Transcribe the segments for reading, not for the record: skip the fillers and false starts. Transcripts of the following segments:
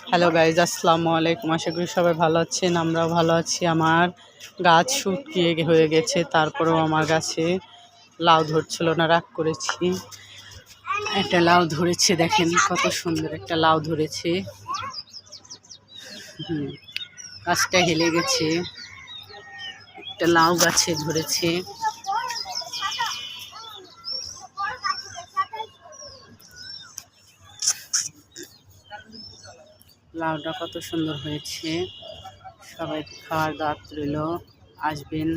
Hello guys, আসসালামু আলাইকুম। আশা করি সবাই ভালো আছেন, আমরাও ভালো আছি। আমার গাছ শুকিয়ে হয়ে গেছে, তারপরেও আমার গাছে লাউ ধরছিল না, রাগ করেছি। একটা লাউ ধরেছে, দেখেন কত সুন্দর একটা লাউ ধরেছে। গাছটা হেলে গেছে, একটা লাউ গাছে ধরেছে। লাউটা কত সুন্দর হয়েছে, সবাই খাওয়ার দাওয়াত রইল, আসবেন।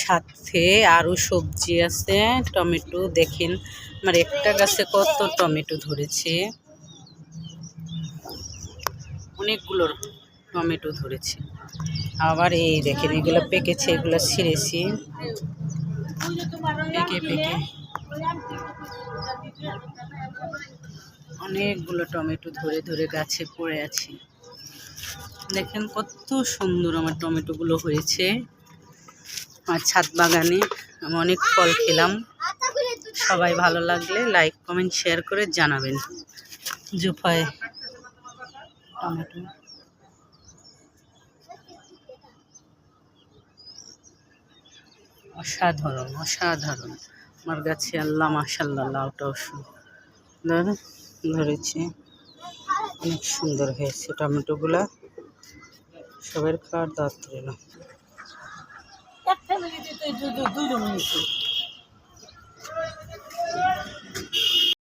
সাথে আরও সবজি আছে, টমেটো দেখেন আমার একটা গাছে কত টমেটো ধরেছে, অনেকগুলো টমেটো ধরেছে। আবার এই দেখেন এগুলো পেকেছে, এগুলো ছিঁড়েছি পেকে পেকে। অনেকগুলো টমেটো ধরে ধরে গাছে পড়ে আছে, দেখেন কত সুন্দর আমার টমেটোগুলো হয়েছে। আমার ছাদ বাগানে আমি অনেক ফল খেলাম। সবাই ভালো লাগলে লাইক কমেন্ট শেয়ার করে জানাবেন। জুফায় টমেটো অসাধারণ অসাধারণ আমার গাছে, আল্লাহ মাশাআল্লাহ। লাউটাও সুন্দর ধরেছে, অনেক সুন্দর হয়েছে টমেটোগুলা। সবার খাওয়ার দাওয়াত রইল।